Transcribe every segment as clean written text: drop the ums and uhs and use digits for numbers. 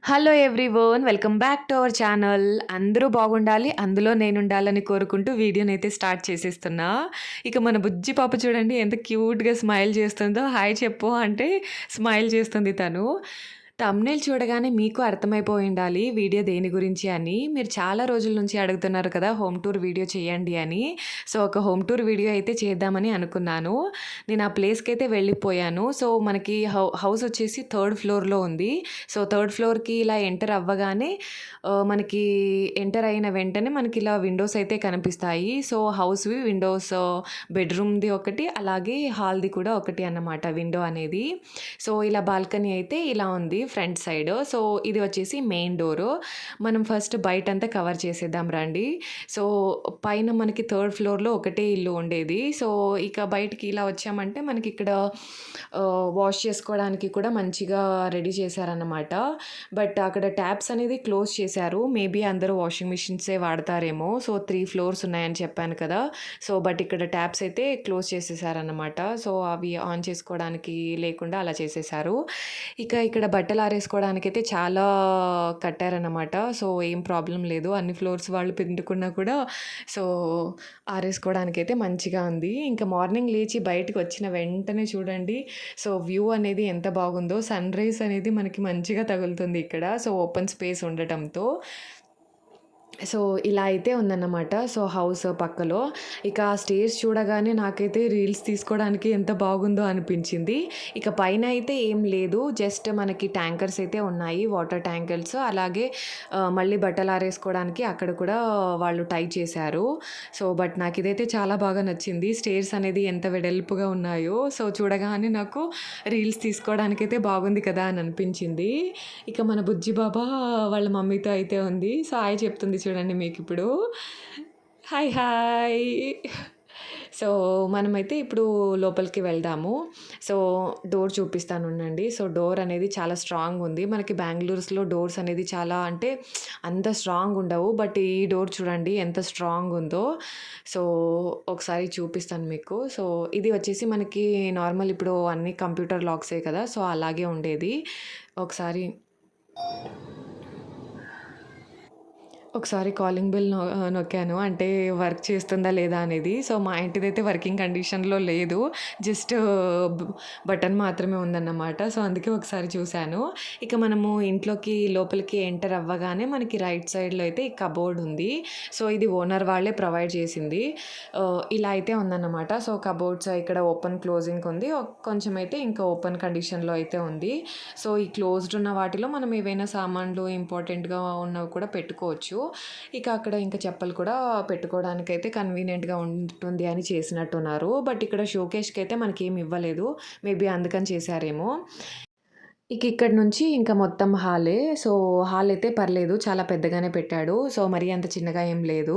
Hello everyone. Welcome back to our channel. అందరూ బాగుండాలి, అందులో నేనుండాలని కోరుకుంటూ వీడియోనైతే స్టార్ట్ చేసేస్తున్నా. ఇక మన బుజ్జి పాప చూడండి ఎంత క్యూట్‌గా స్మైల్ చేస్తుందో. హాయ్ చెప్పు అంటే స్మైల్ చేస్తుంది తను. థంబ్‌నెయిల్ చూడగానే మీకు అర్థమైపోయుండాలి వీడియో దేని గురించి అని. మీరు చాలా రోజుల నుంచి అడుగుతున్నారు కదా హోమ్ టూర్ వీడియో చేయండి అని. సో, ఒక హోమ్ టూర్ వీడియో అయితే చేద్దామని అనుకున్నాను. నేను ఆ ప్లేస్‌కైతే వెళ్ళిపోయాను. సో, మనకి హౌస్ వచ్చేసి థర్డ్ ఫ్లోర్‌లో ఉంది. సో, థర్డ్ ఫ్లోర్‌కి ఇలా ఎంటర్ అవ్వగానే మనకి ఎంటర్ అయిన వెంటనే మనకిలా విండోస్ అయితే కనిపిస్తాయి. సో, హౌస్‌వి విండోస్ బెడ్‌రూమ్‌ది ఒకటి, అలాగే హాల్‌ది కూడా ఒకటి అన్నమాట విండో అనేది. సో, ఇలా బాల్కనీ అయితే ఇలా ఉంది ఫ్రంట్ సైడ్. సో, ఇది వచ్చేసి మెయిన్ డోరు. మనం ఫస్ట్ బయటంతా కవర్ చేసేద్దాం రండి. సో, పైన మనకి థర్డ్ ఫ్లోర్‌లో ఒకటే ఇల్లు ఉండేది. సో, ఇక బయటికి ఇలా వచ్చామంటే మనకిక్కడ వాష్ చేసుకోవడానికి కూడా మంచిగా రెడీ చేశారన్నమాట. బట్ అక్కడ ట్యాప్స్ అనేది క్లోజ్ చేశారు. మేబీ అందరూ వాషింగ్ మిషన్సే వాడతారేమో. సో, 3 ఫ్లోర్స్ ఉన్నాయని చెప్పాను కదా! సో, బట్ ఇక్కడ ట్యాప్స్ అయితే క్లోజ్ చేసేసారన్నమాట. సో, అవి ఆన్ చేసుకోవడానికి లేకుండా అలా చేసేశారు. ఇక ఇక్కడ బట్టలు ఆరేసుకోవడానికైతే చాలా కట్టారన్నమాట. సో, ఏం ప్రాబ్లమ్ లేదు. అన్ని ఫ్లోర్స్ వాళ్ళు పిండుకున్నా కూడా సో, ఆరేసుకోవడానికైతే మంచిగా ఉంది. ఇంకా మార్నింగ్ లేచి బయటకొచ్చిన వెంటనే చూడండి సో, వ్యూ అనేది ఎంత బాగుందో. సన్‌రైజ్ అనేది మనకి మంచిగా తగులుతుంది ఇక్కడ. సో, ఓపెన్ స్పేస్ ఉండటంతో. సో, ఇలా అయితే ఉందన్నమాట. సో, హౌస్ పక్కలో. ఇక ఆ స్టేర్స్ చూడగానే నాకైతే రీల్స్ తీసుకోవడానికి ఎంత బాగుందో అనిపించింది. ఇక పైన అయితే ఏం లేదు. జస్ట్ మనకి ట్యాంకర్స్ అయితే ఉన్నాయి. Water tankers. అలాగే మళ్ళీ బట్టలు ఆరేసుకోవడానికి అక్కడ కూడా వాళ్ళు టై చేశారు. సో, బట్ నాకిదైతే చాలా బాగా నచ్చింది. స్టేర్స్ అనేది ఎంత వెడల్పుగా ఉన్నాయో. సో, చూడగానే నాకు రీల్స్ తీసుకోవడానికైతే బాగుంది కదా అని అనిపించింది. ఇక మన బుజ్జి బాబా వాళ్ళ మమ్మీతో అయితే ఉంది. సో, హాయ్ చెప్తుంది చూడండి మీకిప్పుడు. Hi hi. సో, మనమైతే ఇప్పుడు లోపలికి వెళ్దాము. సో, డోర్ చూపిస్తాను ఉండండి. సో, డోర్ అనేది చాలా స్ట్రాంగ్ ఉంది. మనకి బెంగుళూరులో డోర్స్ అనేది చాలా అంటే అంత స్ట్రాంగ్ ఉండవు. బట్ ఈ డోర్ చూడండి ఎంత స్ట్రాంగ్ ఉందో. సో, ఒకసారి చూపిస్తాను మీకు. సో, ఇది వచ్చేసి మనకి నార్మల్ ఇప్పుడు అన్నీ కంప్యూటర్ లాక్సే కదా! సో, అలాగే ఉండేది. ఒకసారి ఒకసారి కాలింగ్ బెల్ నొక్కాను. అంటే వర్క్ చేస్తుందా లేదా అనేది. సో, మా ఇంటిదైతే వర్కింగ్ కండిషన్‌లో లేదు. జస్ట్ బ్ బటన్ మాత్రమే ఉందన్నమాట. సో, అందుకే ఒకసారి చూశాను. ఇక మనము ఇంట్లోకి లోపలికి ఎంటర్ అవ్వగానే మనకి రైట్ సైడ్‌లో అయితే ఈ కబోర్డ్ ఉంది. సో, ఇది ఓనర్ వాళ్ళే ప్రొవైడ్ చేసింది. ఇలా అయితే ఉందన్నమాట. సో, కబోర్డ్స్ ఇక్కడ ఓపెన్, క్లోజింగ్ ఉంది. కొంచెం అయితే ఇంకా ఓపెన్ కండిషన్‌లో అయితే ఉంది. సో, ఈ క్లోజ్డ్ ఉన్న వాటిలో మనం ఏవైనా సామాన్లు ఇంపార్టెంట్‌గా ఉన్నవి కూడా పెట్టుకోవచ్చు. ఇక అక్కడ ఇంకా చెప్పులు కూడా పెట్టుకోవడానికైతే కన్వీనియంట్‌గా ఉంటుంది అని చేసినట్టున్నారు. బట్ ఇక్కడ షోకేస్‌కైతే మనకేమి ఇవ్వలేదు. మేబీ అందుకని చేశారేమో. ఇక ఇక్కడి నుంచి ఇంకా మొత్తం హాలే. సో, హాల్ అయితే పర్లేదు. చాలా పెద్దగానే పెట్టాడు. సో, మరీ అంత చిన్నగా ఏం లేదు.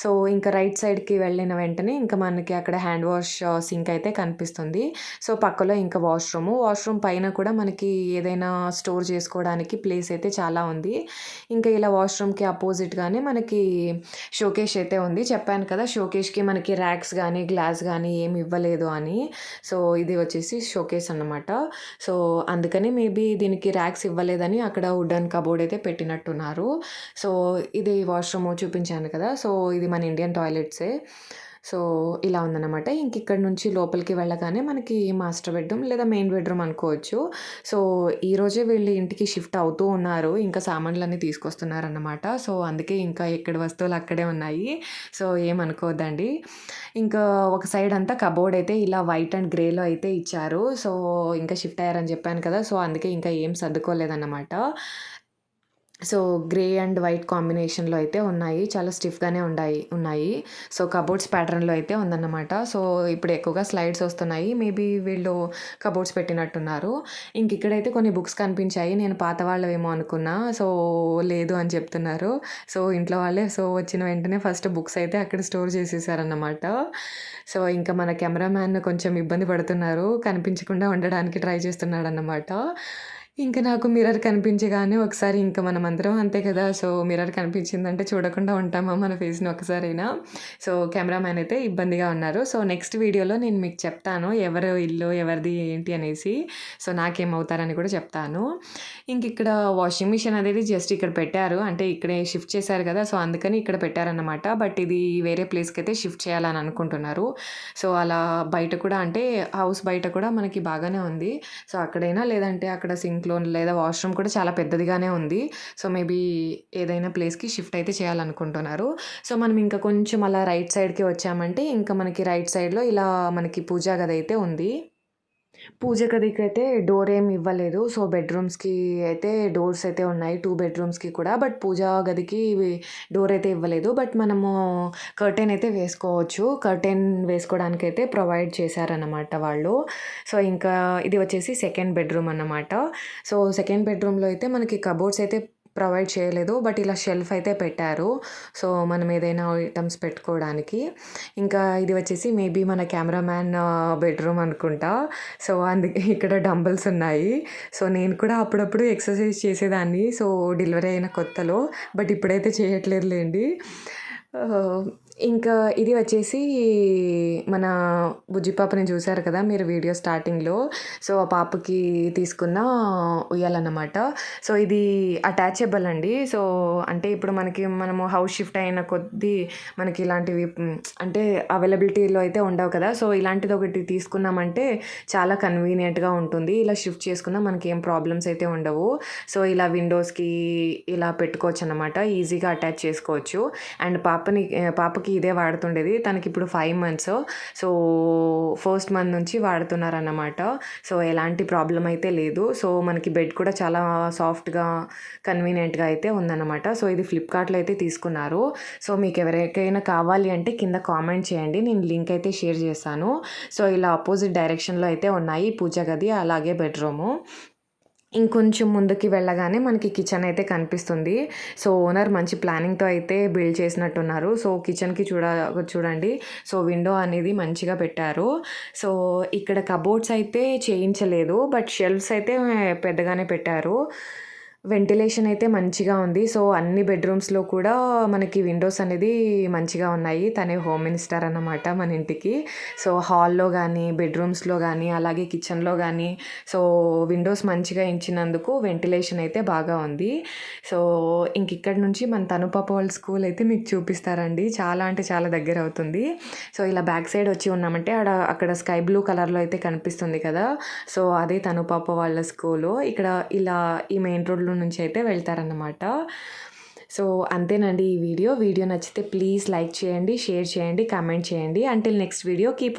సో, ఇంకా రైట్ సైడ్‌కి వెళ్ళిన వెంటనే ఇంకా మనకి అక్కడ హ్యాండ్ వాష్ సింక్ అయితే కనిపిస్తుంది. సో, పక్కలో ఇంకా వాష్‌రూము. వాష్‌రూమ్ పైన కూడా మనకి ఏదైనా స్టోర్ చేసుకోవడానికి ప్లేస్ అయితే చాలా ఉంది. ఇంకా ఇలా వాష్‌రూమ్‌కి అపోజిట్‌గానే మనకి షోకేస్ అయితే ఉంది. చెప్పాను కదా! షోకేస్‌కి మనకి ర్యాక్స్ గానీ, గ్లాస్ గానీ ఏమి ఇవ్వలేదు అని. సో, ఇది వచ్చేసి షోకేస్ అన్నమాట. సో, అందుకని మేబీ దీనికి ర్యాక్స్ ఇవ్వలేదని అక్కడ వుడెన్ కబోర్డ్ అయితే పెట్టినట్టున్నారు. సో, ఇది వాష్‌రూమ్ చూపించాను కదా! సో, ఇది మన ఇండియన్ టాయిలెట్సే. సో, ఇలా ఉందన్నమాట. ఇక్కడ నుంచి లోపలికి వెళ్ళగానే మనకి మాస్టర్ బెడ్‌రూమ్ లేదా మెయిన్ బెడ్‌రూమ్ అనుకోవచ్చు. సో, ఈరోజే వీళ్ళు ఇంటికి షిఫ్ట్ అవుతూ ఉన్నారు. ఇంకా సామాన్లన్నీ తీసుకొస్తున్నారన్నమాట. సో, అందుకే ఇంకా ఎక్కడి వస్తువులు అక్కడే ఉన్నాయి. సో, ఏమనుకోవద్దండి. ఇంకా ఒక సైడ్ అంతా కబోర్డ్ అయితే ఇలా వైట్ అండ్ గ్రేలో అయితే ఇచ్చారు. సో, ఇంకా షిఫ్ట్ అయ్యారని చెప్పాను కదా! సో, అందుకే ఇంకా ఏం సర్దుకోలేదన్నమాట. సో, గ్రే అండ్ వైట్ కాంబినేషన్‌లో అయితే ఉన్నాయి. చాలా స్టిఫ్‌గానే ఉన్నాయి. సో, కబోర్డ్స్ ప్యాటర్న్‌లో అయితే ఉందన్నమాట. సో, ఇప్పుడు ఎక్కువగా స్లైడ్స్ వస్తున్నాయి. మేబీ వీళ్ళు కబోర్డ్స్ పెట్టినట్టున్నారు. ఇక్కడైతే కొన్ని బుక్స్ కనిపించాయి. నేను పాత వాళ్ళవేమో అనుకున్నా. సో, లేదు అని చెప్తున్నారు. సో, ఇంట్లో వాళ్ళే. సో, వచ్చిన వెంటనే ఫస్ట్ బుక్స్ అయితే అక్కడ స్టోర్ చేసేసారన్నమాట. సో, ఇంకా మన కెమెరామ్యాన్ కొంచెం ఇబ్బంది పడుతున్నారు. కనిపించకుండా ఉండడానికి ట్రై చేస్తున్నాడన్నమాట. ఇంక నాకు మిర్రర్ కనిపించగానే ఒకసారి ఇంక మనమందరం అంతే కదా! సో, మిర్రర్ కనిపించిందంటే చూడకుండా ఉంటామా మన ఫేస్‌ని ఒక్కసారైనా? సో, కెమెరామ్యాన్ అయితే ఇబ్బందిగా ఉన్నారు. సో, నెక్స్ట్ వీడియోలో నేను మీకు చెప్తాను. ఎవరు ఇల్లు, ఎవరిది ఏంటి అనేసి. సో, నాకేమవుతారని కూడా చెప్తాను. ఇంకిక్కడ వాషింగ్ మిషన్ అనేది జస్ట్ ఇక్కడ పెట్టారు. అంటే ఇక్కడే షిఫ్ట్ చేశారు కదా! సో, అందుకని ఇక్కడ పెట్టారన్నమాట. బట్ ఇది వేరే ప్లేస్‌కైతే షిఫ్ట్ చేయాలని అనుకుంటున్నారు. సో, అలా బయట కూడా అంటే హౌస్ బయట కూడా మనకి బాగానే ఉంది. సో, అక్కడైనా లేదంటే అక్కడ సింక్‌లో లేదా వాష్‌రూమ్ కూడా చాలా పెద్దదిగానే ఉంది. సో, మేబీ ఏదైనా ప్లేస్‌కి షిఫ్ట్ అయితే చేయాలనుకుంటున్నారు. సో, మనం ఇంకా కొంచెం అలా రైట్ సైడ్‌కి వచ్చామంటే ఇంకా మనకి రైట్ సైడ్‌లో ఇలా మనకి పూజా గదైతే ఉంది. పూజ గదికైతే డోర్ ఏమి ఇవ్వలేదు. సో, బెడ్‌రూమ్స్‌కి అయితే డోర్స్ అయితే ఉన్నాయి. 2 బెడ్‌రూమ్స్‌కి కూడా. బట్ పూజా గదికి డోర్ అయితే ఇవ్వలేదు. బట్ మనము కర్టెన్ అయితే వేసుకోవచ్చు. కర్టెన్ వేసుకోవడానికైతే ప్రొవైడ్ చేశారన్నమాట వాళ్ళు. సో, ఇంకా ఇది వచ్చేసి సెకండ్ బెడ్‌రూమ్ అన్నమాట. సో, సెకండ్ బెడ్‌రూమ్‌లో అయితే మనకి కబోర్డ్స్ అయితే ప్రొవైడ్ చేయలేదు. బట్ ఇలా షెల్ఫ్ అయితే పెట్టారు. సో, మనం ఏదైనా ఐటెమ్స్ పెట్టుకోవడానికి. ఇంకా ఇది వచ్చేసి మేబీ మన కెమెరామ్యాన్ బెడ్‌రూమ్ అనుకుంటా. సో, అందుకే ఇక్కడ డంబెల్స్ ఉన్నాయి. సో, నేను కూడా అప్పుడప్పుడు ఎక్సర్సైజ్ చేసేదాన్ని. సో, డెలివరీ అయిన కొత్తలో. బట్ ఇప్పుడైతే చేయట్లేదులెండి. ఆహ్, ఇంకా ఇది వచ్చేసి మన బుజ్జి పాపని చూసారు కదా మీరు వీడియో స్టార్టింగ్‌లో. సో, ఆ పాపకి తీసుకున్న ఉయ్యాలన్నమాట. సో, ఇది అటాచబుల్ అండి. సో, అంటే ఇప్పుడు మనము హౌస్ షిఫ్ట్ అయిన కొద్దీ మనకి ఇలాంటివి అంటే అవైలబిలిటీలో అయితే ఉండవు కదా! సో, ఇలాంటిది ఒకటి తీసుకున్నామంటే చాలా కన్వీనియంట్‌గా ఉంటుంది. ఇలా షిఫ్ట్ చేసుకున్నా మనకేం ప్రాబ్లమ్స్ అయితే ఉండవు. సో, ఇలా విండోస్‌కి ఇలా పెట్టుకోవచ్చనమాట. ఈజీగా అటాచ్ చేసుకోవచ్చు. అండ్ పాపకి ఇదే వాడుతుండేది. తనకిప్పుడు 5 మంత్స్. సో, ఫస్ట్ మంత్ నుంచి వాడుతున్నారన్నమాట. సో, ఎలాంటి ప్రాబ్లమ్ అయితే లేదు. సో, మనకి బెడ్ కూడా చాలా సాఫ్ట్‌గా, కన్వీనియంట్‌గా అయితే ఉందన్నమాట. సో, ఇది ఫ్లిప్‌కార్ట్‌లో అయితే తీసుకున్నారు. సో, మీకు ఎవరికైనా కావాలి అంటే కింద కామెంట్ చేయండి. నేను లింక్ అయితే షేర్ చేస్తాను. సో, ఇలా అపోజిట్ డైరెక్షన్‌లో అయితే ఉన్నాయి పూజ గది, అలాగే బెడ్‌రూము. ఇంకొంచెం ముందుకి వెళ్ళగానే మనకి కిచెన్ అయితే కనిపిస్తుంది. సో, ఓనర్ మంచి ప్లానింగ్‌తో అయితే బిల్డ్ చేసినట్టున్నారు. సో, కిచెన్‌కి చూడండి. సో, విండో అనేది మంచిగా పెట్టారు. సో, ఇక్కడ కబోర్డ్స్ అయితే చేయించలేదు. బట్ షెల్ఫ్స్ అయితే పెద్దగానే పెట్టారు. వెంటిలేషన్ అయితే మంచిగా ఉంది. సో, అన్ని బెడ్‌రూమ్స్‌లో కూడా మనకి విండోస్ అనేది మంచిగా ఉన్నాయి. తనే హోమ్ మినిస్టర్ అన్నమాట మన ఇంటికి. సో, హాల్‌లో గానీ, బెడ్‌రూమ్స్‌లో గానీ, అలాగే కిచెన్‌లో గానీ, సో, విండోస్ మంచిగా ఇచ్చినందుకు వెంటిలేషన్ అయితే బాగా ఉంది. సో, ఇంకిక్కడి నుంచి మన తనుపాప వాళ్ళ స్కూల్ అయితే మీకు చూపిస్తారండి. చాలా అంటే చాలా దగ్గరవుతుంది. సో, ఇలా బ్యాక్ సైడ్ వచ్చి ఉన్నామంటే అక్కడ స్కై బ్లూ కలర్‌లో అయితే కనిపిస్తుంది కదా! సో, అదే తనుపాప వాళ్ళ స్కూలు. ఇక్కడ ఇలా ఈ మెయిన్ రోడ్‌లో నుంచి అయితే వెళ్తారన్నమాట. సో, అంతేనండి ఈ వీడియో. వీడియో నచ్చితే ప్లీజ్ లైక్ చేయండి, షేర్ చేయండి, కామెంట్ చేయండి. Until next video keep